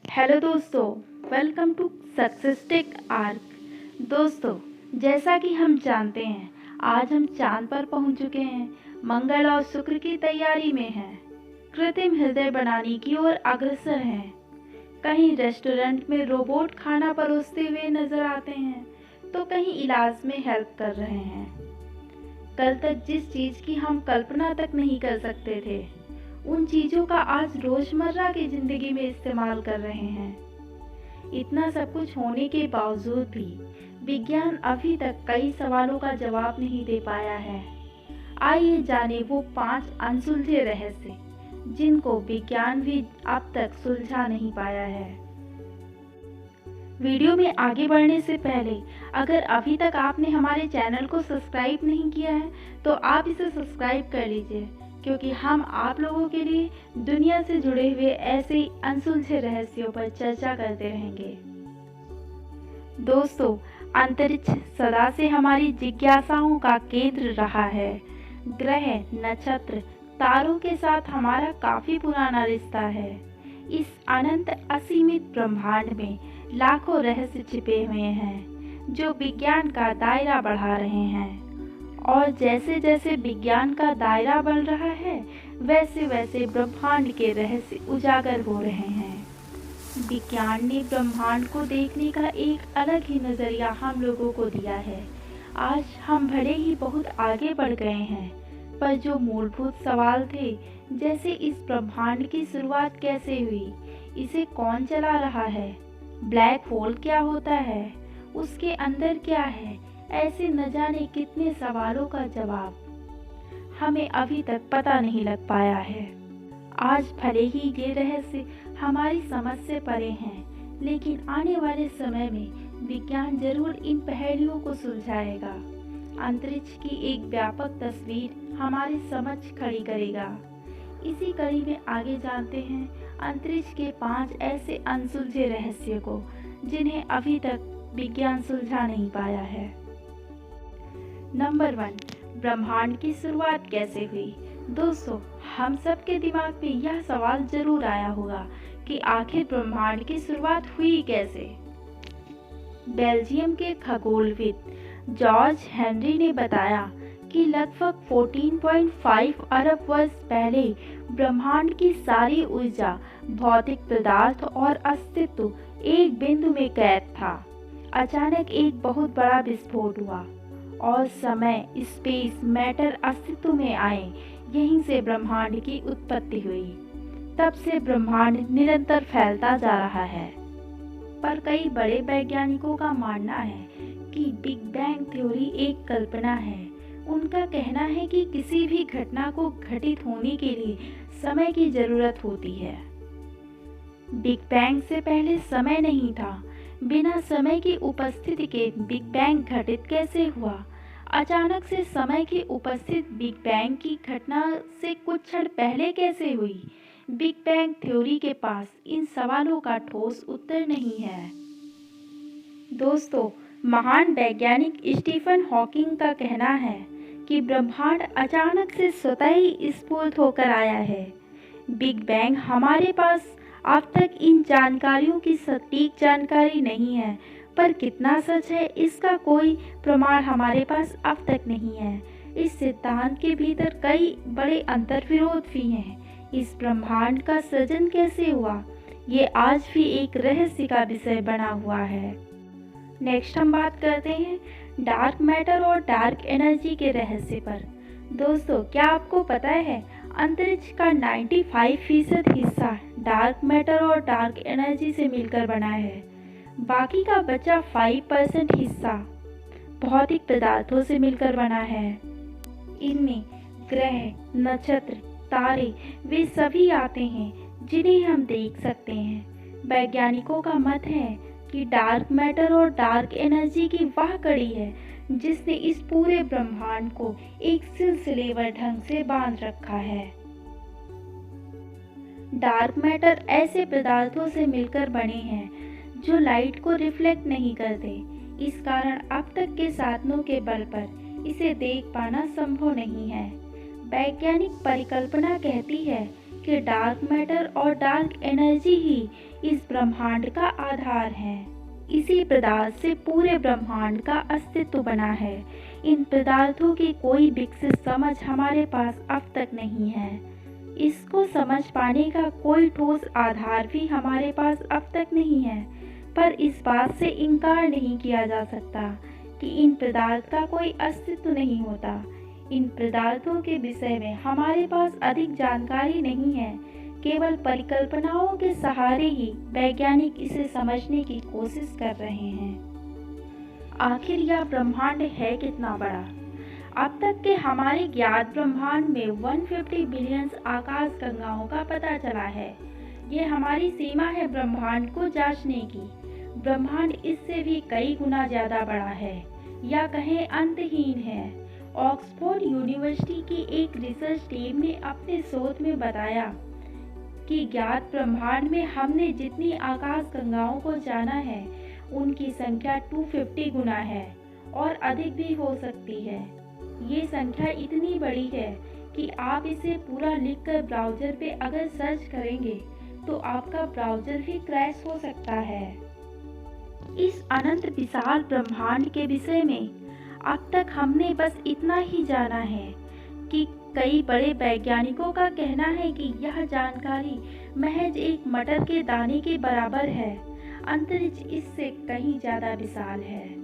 Hello दोस्तों, welcome to success tech arc. दोस्तों, जैसा कि हम जानते हैं, आज हम चांद पर पहुंच चुके हैं, मंगल और शुक्र की तैयारी में हैं, कृत्रिम हृदय बनाने की ओर अग्रसर हैं। कहीं रेस्टोरेंट में रोबोट खाना परोसते हुए नजर आते हैं, तो कहीं इलाज में हेल्प कर रहे हैं। कल तक जिस चीज की हम कल्पना तक नहीं कर सकते थे, उन चीजों का आज रोजमर्रा की जिंदगी में इस्तेमाल कर रहे हैं। इतना सब कुछ होने के बावजूद भी विज्ञान अभी तक कई सवालों का जवाब नहीं दे पाया है। आइए जाने वो 5 अनसुलझे रहस्य जिनको विज्ञान भी अब तक सुलझा नहीं पाया है। वीडियो में आगे बढ़ने से पहले अगर अभी तक आपने हमारे चैनल को सब्सक्राइब नहीं किया है तो आप इसे सब्सक्राइब कर लीजिए, क्योंकि हम आप लोगों के लिए दुनिया से जुड़े हुए ऐसे ही अनसुलझे रहस्यों पर चर्चा करते रहेंगे। दोस्तों, अंतरिक्ष सदा से हमारी जिज्ञासाओं का केंद्र रहा है। ग्रह, नक्षत्र, तारों के साथ हमारा काफी पुराना रिश्ता है। इस अनंत असीमित ब्रह्मांड में लाखों रहस्य छिपे हुए हैं जो विज्ञान का दायरा बढ़ा रहे हैं। और जैसे जैसे विज्ञान का दायरा बढ़ रहा है, वैसे वैसे ब्रह्मांड के रहस्य उजागर हो रहे हैं। विज्ञान ने ब्रह्मांड को देखने का एक अलग ही नजरिया हम लोगों को दिया है। आज हम भले ही बहुत आगे बढ़ गए हैं, पर जो मूलभूत सवाल थे, जैसे इस ब्रह्मांड की शुरुआत कैसे हुई, इसे कौन चला रहा है, ब्लैक होल क्या होता है, उसके अंदर क्या है, ऐसे न जाने कितने सवालों का जवाब हमें अभी तक पता नहीं लग पाया है। आज भले ही ये रहस्य हमारी समझ से परे हैं, लेकिन आने वाले समय में विज्ञान जरूर इन पहेलियों को सुलझाएगा। अंतरिक्ष की एक व्यापक तस्वीर हमारी समझ खड़ी करेगा। इसी कड़ी में आगे जानते हैं अंतरिक्ष के 5 ऐसे अनसुलझे रहस्यों को जिन्हें अभी तक विज्ञान सुलझा नहीं पाया है। नंबर 1, ब्रह्मांड की शुरुआत कैसे हुई। दोस्तों, हम सब के दिमाग में यह सवाल जरूर आया होगा कि आखिर ब्रह्मांड की शुरुआत हुई कैसे। बेल्जियम के खगोलविद जॉर्ज हेनरी ने बताया कि लगभग 14.5 अरब वर्ष पहले ब्रह्मांड की सारी ऊर्जा, भौतिक पदार्थ और अस्तित्व एक बिंदु में कैद था। अचानक एक बहुत बड़ा विस्फोट हुआ और समय, स्पेस, मैटर अस्तित्व में आए। यहीं से ब्रह्मांड की उत्पत्ति हुई। तब से ब्रह्मांड निरंतर फैलता जा रहा है। पर कई बड़े वैज्ञानिकों का मानना है कि बिग बैंग थ्योरी एक कल्पना है। उनका कहना है कि किसी भी घटना को घटित होने के लिए समय की जरूरत होती है। बिग बैंग से पहले समय नहीं था। बिना समय की उपस्थिति के बिग बैंग घटित कैसे हुआ? अचानक से समय की उपस्थित बिग बैंग की घटना से कुछ क्षण पहले कैसे हुई? बिग बैंग थ्योरी के पास इन सवालों का ठोस उत्तर नहीं है। दोस्तों, महान वैज्ञानिक स्टीफन हॉकिंग का कहना है कि ब्रह्मांड अचानक से स्वतः ही स्फुरित होकर आया है। बिग बैंग हमारे पास अब तक इन जानकारियों की सटीक जानकारी नहीं है, पर कितना सच है इसका कोई प्रमाण हमारे पास अब तक नहीं है। इस सिद्धांत के भीतर कई बड़े अंतर्विरोध भी हैं। इस ब्रह्मांड का सृजन कैसे हुआ, ये आज भी एक रहस्य का विषय बना हुआ है। नेक्स्ट हम बात करते हैं डार्क मैटर और डार्क एनर्जी के रहस्य पर। दोस्तों, क्या आपको पता है अंतरिक्ष का 95% हिस्सा डार्क मैटर और डार्क एनर्जी से मिलकर बना है। बाकी का बचा 5% हिस्सा भौतिक पदार्थों से मिलकर बना है। इनमें ग्रह, नक्षत्र, तारे वे सभी आते हैं जिन्हें हम देख सकते हैं। वैज्ञानिकों का मत है कि डार्क मैटर और डार्क एनर्जी की वह कड़ी है जिसने इस पूरे ब्रह्मांड को एक सिलसिलेवार ढंग से बांध रखा है। डार्क मैटर ऐसे पदार्थों से मिलकर बने हैं जो लाइट को रिफ्लेक्ट नहीं करते। इस कारण अब तक के साधनों के बल पर इसे देख पाना संभव नहीं है। वैज्ञानिक परिकल्पना कहती है कि डार्क मैटर और डार्क एनर्जी ही इस ब्रह्मांड का आधार हैं। इसी पदार्थ से पूरे ब्रह्मांड का अस्तित्व बना है। इन पदार्थों की कोई विकसित समझ हमारे पास अब तक नहीं है। इसको समझ पाने का कोई ठोस आधार भी हमारे पास अब तक नहीं है, पर इस बात से इनकार नहीं किया जा सकता कि इन पदार्थ का कोई अस्तित्व नहीं होता। इन पदार्थों के विषय में हमारे पास अधिक जानकारी नहीं है, केवल परिकल्पनाओं के सहारे ही वैज्ञानिक इसे समझने की कोशिश कर रहे हैं। आखिर यह ब्रह्मांड है कितना बड़ा? अब तक के हमारे ज्ञात ब्रह्मांड में 150 बिलियन आकाश गंगाओं का पता चला है। ये हमारी सीमा है ब्रह्मांड को जांचने की। ब्रह्मांड इससे भी कई गुना ज़्यादा बड़ा है, या कहें अंतहीन है। ऑक्सफोर्ड यूनिवर्सिटी की एक रिसर्च टीम ने अपने शोध में बताया कि ज्ञात ब्रह्मांड में हमने जितनी आकाश गंगाओं को जाना है, उनकी संख्या 250 गुना है और अधिक भी हो सकती है। ये संख्या इतनी बड़ी है कि आप इसे पूरा लिखकर ब्राउज़र पे अगर सर्च करेंगे तो आपका ब्राउज़र भी क्रैश हो सकता है। इस अनंत विशाल ब्रह्मांड के विषय में अब तक हमने बस इतना ही जाना है कि कई बड़े वैज्ञानिकों का कहना है कि यह जानकारी महज एक मटर के दाने के बराबर है। अंतरिक्ष इससे कहीं ज़्यादा विशाल है।